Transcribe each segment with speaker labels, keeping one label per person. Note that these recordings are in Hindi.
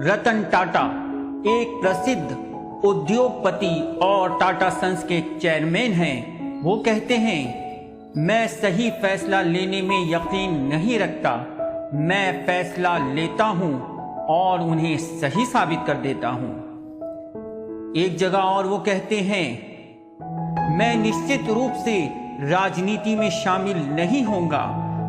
Speaker 1: रतन टाटा एक प्रसिद्ध उद्योगपति और टाटा सन्स के चेयरमैन हैं। वो कहते हैं, मैं सही फैसला लेने में यकीन नहीं रखता, मैं फैसला लेता हूं और उन्हें सही साबित कर देता हूं। एक जगह और वो कहते हैं, मैं निश्चित रूप से राजनीति में शामिल नहीं होऊंगा,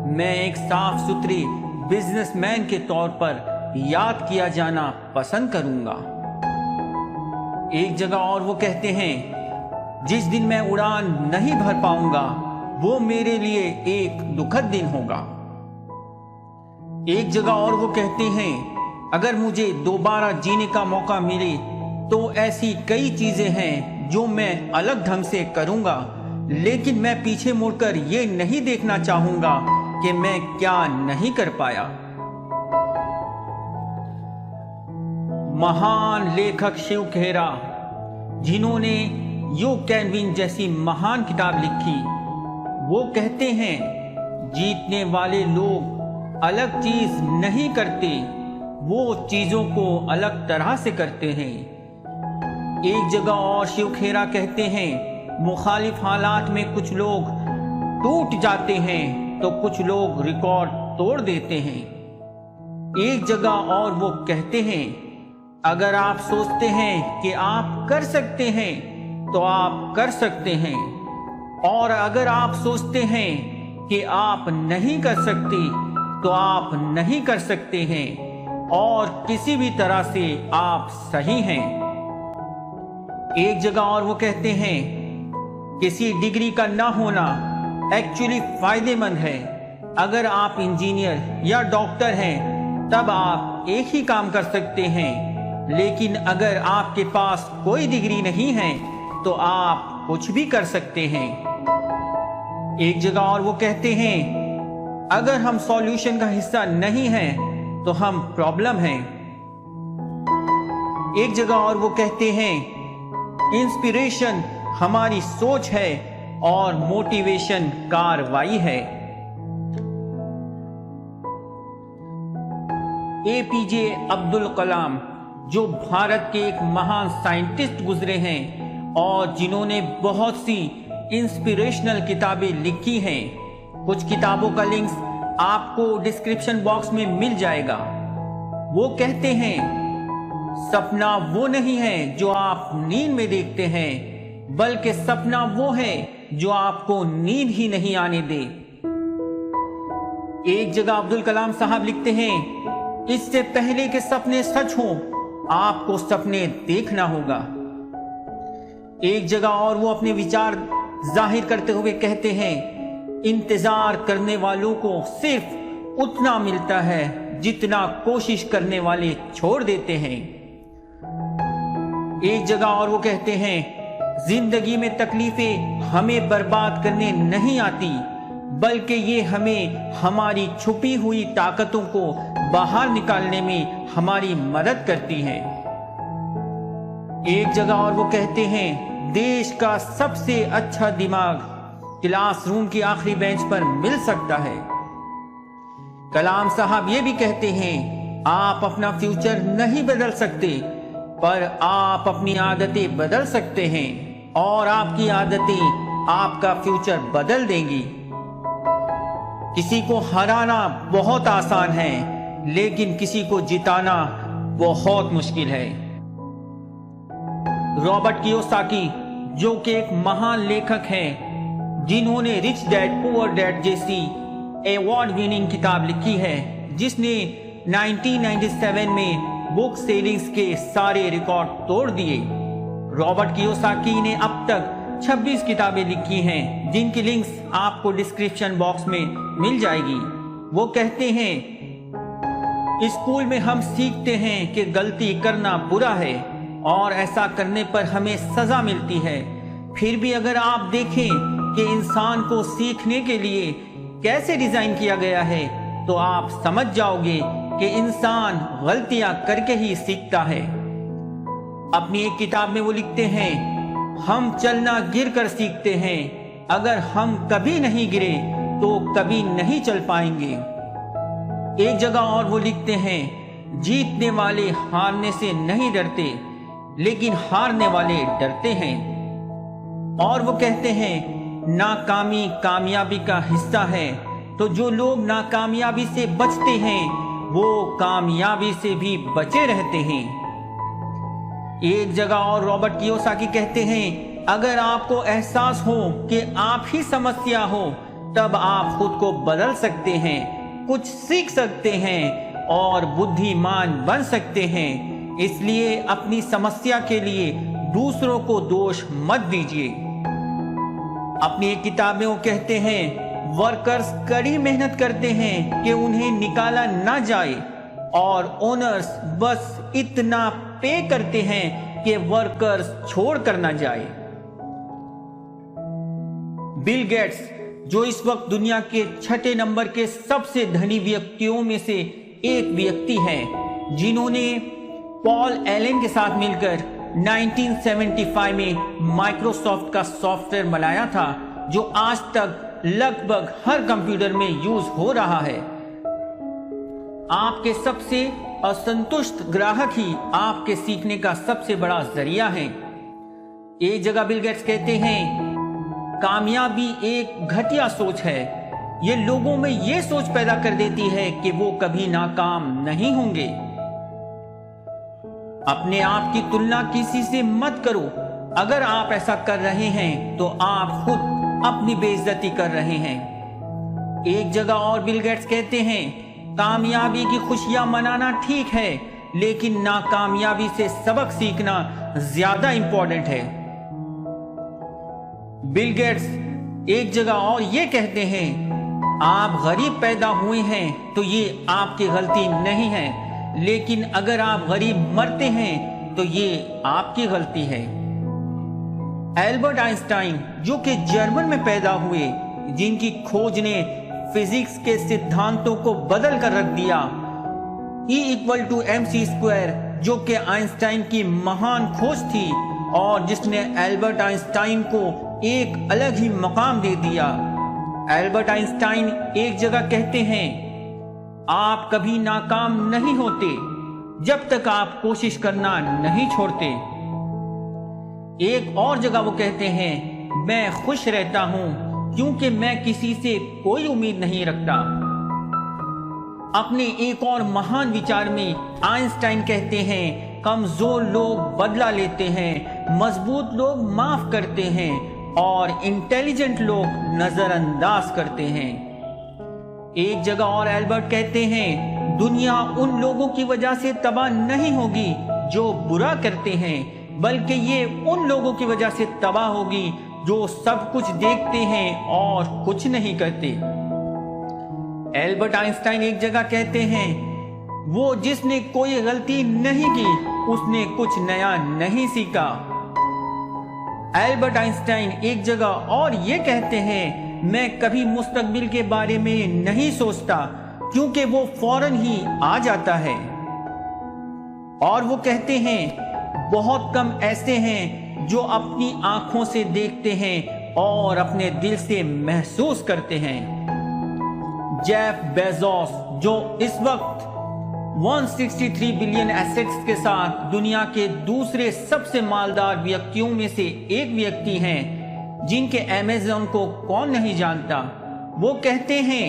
Speaker 1: मैं एक साफ सुथरे बिजनेसमैन के तौर पर याद किया जाना पसंद करूंगा। एक जगह और वो कहते हैं, जिस दिन मैं उड़ान नहीं भर पाऊंगा वो मेरे लिए एक दुखद दिन होगा। एक जगह और वो कहते हैं, अगर मुझे दोबारा जीने का मौका मिले तो ऐसी कई चीजें हैं जो मैं अलग ढंग से करूंगा, लेकिन मैं पीछे मुड़कर ये नहीं देखना चाहूंगा कि मैं क्या नहीं कर पाया। महान लेखक शिव खेरा, जिन्होंने यू कैन विन जैसी महान किताब लिखी, वो कहते हैं, जीतने वाले लोग अलग चीज नहीं करते, वो चीजों को अलग तरह से करते हैं। एक जगह और शिव खेरा कहते हैं, मुखालिफ हालात में कुछ लोग टूट जाते हैं तो कुछ लोग रिकॉर्ड तोड़ देते हैं। एक जगह और वो कहते हैं, अगर आप सोचते हैं कि आप कर सकते हैं तो आप कर सकते हैं, और अगर आप सोचते हैं कि आप नहीं कर सकते तो आप नहीं कर सकते हैं, और किसी भी तरह से आप सही हैं। एक जगह और वो कहते हैं, किसी डिग्री का ना होना एक्चुअली फायदेमंद है। अगर आप इंजीनियर या डॉक्टर हैं तब आप एक ही काम कर सकते हैं, लेकिन अगर आपके पास कोई डिग्री नहीं है तो आप कुछ भी कर सकते हैं। एक जगह और वो कहते हैं, अगर हम सॉल्यूशन का हिस्सा नहीं हैं तो हम प्रॉब्लम हैं। एक जगह और वो कहते हैं, इंस्पिरेशन हमारी सोच है और मोटिवेशन कार्रवाई है। एपीजे अब्दुल कलाम, जो भारत के एक महान साइंटिस्ट गुजरे हैं और जिन्होंने बहुत सी इंस्पिरेशनल किताबें लिखी हैं, कुछ किताबों का लिंक्स आपको डिस्क्रिप्शन बॉक्स में मिल जाएगा। वो कहते हैं, सपना वो नहीं है जो आप नींद में देखते हैं, बल्कि सपना वो है जो आपको नींद ही नहीं आने दे। एक जगह अब्दुल कलाम साहब लिखते हैं, इससे पहले कि सपने सच हों आपको सपने देखना होगा। एक जगह और वो अपने विचार जाहिर करते हुए कहते हैं, इंतजार करने वालों को सिर्फ उतना मिलता है जितना कोशिश करने वाले छोड़ देते हैं। एक जगह और वो कहते हैं, जिंदगी में तकलीफें हमें बर्बाद करने नहीं आती, बल्कि ये हमें हमारी छुपी हुई ताकतों को बाहर निकालने में हमारी मदद करती है। एक जगह और वो कहते हैं, देश का सबसे अच्छा दिमाग क्लासरूम की आखिरी बेंच पर मिल सकता है। कलाम साहब ये भी कहते हैं, आप अपना फ्यूचर नहीं बदल सकते, पर आप अपनी आदतें बदल सकते हैं, और आपकी आदतें आपका फ्यूचर बदल देंगी। किसी को हराना बहुत आसान है, लेकिन किसी को जिताना बहुत मुश्किल है। रॉबर्ट कियोसाकी, जो कि एक महान लेखक हैं, जिन्होंने रिच डैड पुअर डैड जैसी अवार्ड विनिंग किताब लिखी है, जिसने 1997 में बुक सेलिंग्स के सारे रिकॉर्ड तोड़ दिए। रॉबर्ट कियोसाकी ने अब तक 26 किताबें लिखी हैं, जिनकी लिंक्स आपको डिस्क्रिप्शन बॉक्स में मिल जाएगी। वो कहते हैं, स्कूल में हम सीखते हैं कि गलती करना बुरा है और ऐसा करने पर हमें सजा मिलती है। फिर भी अगर आप देखें कि इंसान को सीखने के लिए कैसे डिजाइन किया गया है, तो आप समझ जाओगे कि इंसान गलतियां करके ही सीखता है। अपनी एक किताब में वो लिखते हैं, हम चलना गिर कर सीखते हैं, अगर हम कभी नहीं गिरे तो कभी नहीं चल पाएंगे। एक जगह और वो लिखते हैं, जीतने वाले हारने से नहीं डरते, लेकिन हारने वाले डरते हैं। और वो कहते हैं नाकामी कामयाबी का हिस्सा है, तो जो लोग नाकामयाबी से बचते हैं वो कामयाबी से भी बचे रहते हैं। एक जगह और रॉबर्ट कियोसाकी कहते हैं अगर आपको एहसास हो कि आप ही समस्या हो, तब आप खुद को बदल सकते हैं, कुछ सीख सकते हैं और बुद्धिमान बन सकते हैं। इसलिए अपनी समस्या के लिए दूसरों को दोष मत दीजिए। अपनी एक किताब में वो कहते हैं वर्कर्स कड़ी मेहनत करते हैं कि उन्हें निकाला ना जाए, और ओनर्स बस इतना पे करते हैं कि वर्कर्स छोड़ कर ना जाए। बिल गेट्स, जो इस वक्त दुनिया के 6 नंबर के सबसे धनी व्यक्तियों में से एक व्यक्ति हैं, जिन्होंने पॉल एलन के साथ मिलकर 1975 में माइक्रोसॉफ्ट का सॉफ्टवेयर बनाया था, जो आज तक लगभग हर कंप्यूटर में यूज हो रहा है। आपके सबसे असंतुष्ट ग्राहक ही आपके सीखने का सबसे बड़ा जरिया है। एक जगह बिल गेट्स कहते हैं कामयाबी एक घटिया सोच है, ये लोगों में ये सोच पैदा कर देती है कि वो कभी नाकाम नहीं होंगे। अपने आप की तुलना किसी से मत करो। अगर आप ऐसा कर रहे हैं तो आप खुद अपनी बेइज्जती कर रहे हैं। एक जगह और बिल गेट्स कहते हैं कामयाबी की खुशियां मनाना ठीक है, लेकिन नाकामयाबी से सबक सीखना ज्यादा इंपॉर्टेंट है। बिल गेट्स एक जगह और ये कहते हैं आप गरीब पैदा हुए हैं तो ये आपकी गलती नहीं है, लेकिन अगर आप गरीब मरते हैं तो ये आपकी गलती है। एल्बर्ट आइंस्टाइन, जो कि जर्मन में पैदा हुए, जिनकी खोज ने फिजिक्स के सिद्धांतों को बदल कर रख दिया, E=mc², जो कि आइंस्टाइन की महान खोज थी और जिसने एल्बर्ट आइंस्टाइन को एक अलग ही मकाम दे दिया। एल्बर्ट आइंस्टाइन एक जगह कहते हैं आप कभी नाकाम नहीं होते जब तक आप कोशिश करना नहीं छोड़ते। एक और जगह वो कहते हैं मैं खुश रहता हूं क्योंकि मैं किसी से कोई उम्मीद नहीं रखता। अपने एक और महान विचार में आइंस्टाइन कहते हैं कमजोर लोग बदला लेते हैं, मजबूत लोग माफ करते हैं और इंटेलिजेंट लोग नजरअंदाज करते हैं। एक जगह और एल्बर्ट कहते हैं दुनिया उन लोगों की वजह से तबाह नहीं होगी जो बुरा करते हैं, बल्कि ये उन लोगों की वजह से तबाह होगी जो सब कुछ देखते हैं और कुछ नहीं करते। एल्बर्ट आइंस्टाइन एक जगह कहते हैं वो जिसने कोई गलती नहीं की उसने कुछ नया नहीं सीखा। एल्बर्ट आइंस्टाइन एक जगह और ये कहते हैं मैं कभी मुस्तकबिल के बारे में नहीं सोचता क्योंकि वो फौरन ही आ जाता है। और वो कहते हैं बहुत कम ऐसे हैं जो अपनी आंखों से देखते हैं और अपने दिल से महसूस करते हैं। जेफ बेजोस, जो इस वक्त 163 बिलियन एसेट्स के साथ दुनिया के दूसरे सबसे मालदार व्यक्तियों में से एक व्यक्ति हैं, जिनके अमेज़न को कौन नहीं जानता, वो कहते हैं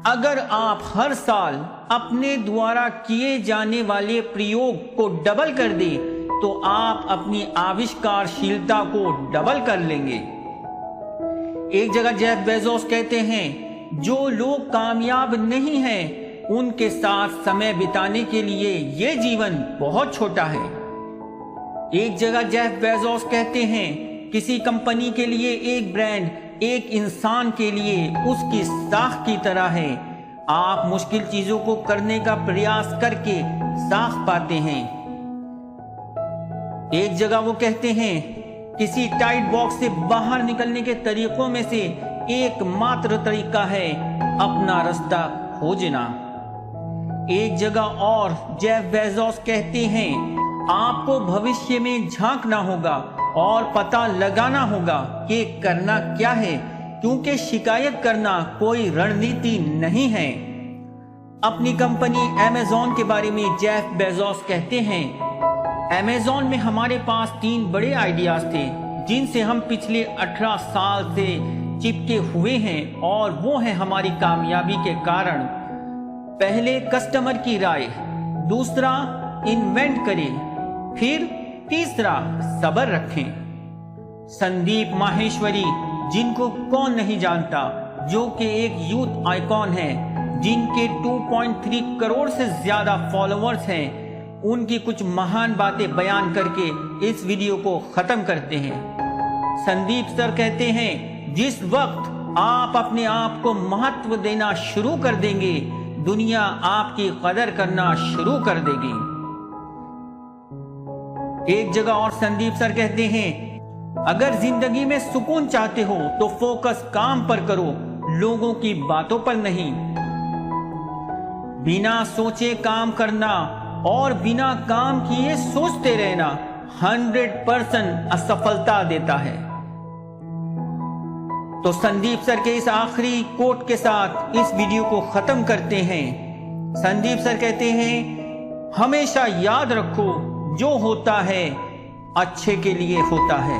Speaker 1: अगर आप हर साल अपने द्वारा किए जाने वाले प्रयोग को डबल कर दें तो आप अपनी आविष्कारशीलता को डबल कर लेंगे। एक जगह जेफ बेजोस कहते हैं जो लोग कामयाब नहीं हैं उनके साथ समय बिताने के लिए यह जीवन बहुत छोटा है। एक जगह जेफ बेजोस कहते हैं किसी कंपनी के लिए एक ब्रांड एक इंसान के लिए उसकी साख की तरह है। आप मुश्किल चीजों को करने का प्रयास करके साख पाते हैं। एक जगह वो कहते हैं किसी टाइट बॉक्स से बाहर निकलने के तरीकों में से एकमात्र तरीका है अपना रास्ता खोजना। एक जगह और जेफ बेजोस कहते हैं आपको भविष्य में झांकना होगा और पता लगाना होगा कि करना क्या है, क्योंकि शिकायत करना कोई रणनीति नहीं है। अपनी कंपनी अमेज़न के बारे में जेफ बेजोस कहते हैं, अमेज़न में हमारे पास 3 बड़े आइडियाज थे जिनसे हम पिछले 18 साल से चिपके हुए हैं, और वो है हमारी कामयाबी के कारण। पहले कस्टमर की राय, दूसरा इन्वेंट करें, फिर तीसरा सब्र रखें। संदीप माहेश्वरी, जिनको कौन नहीं जानता, जो कि एक यूथ आइकॉन है, जिनके 2.3 करोड़ से ज्यादा फॉलोअर्स हैं, उनकी कुछ महान बातें बयान करके इस वीडियो को खत्म करते हैं। संदीप सर कहते हैं, जिस वक्त आप अपने आप को महत्व देना शुरू कर देंगे, दुनिया आपकी कदर करना शुरू कर देगी। एक जगह और संदीप सर कहते हैं, अगर जिंदगी में सुकून चाहते हो तो फोकस काम पर करो, लोगों की बातों पर नहीं। बिना सोचे काम करना और बिना काम किए सोचते रहना 100% असफलता देता है। तो संदीप सर के इस आखिरी कोट के साथ इस वीडियो को खत्म करते हैं। संदीप सर कहते हैं, हमेशा याद रखो, जो होता है अच्छे के लिए होता है।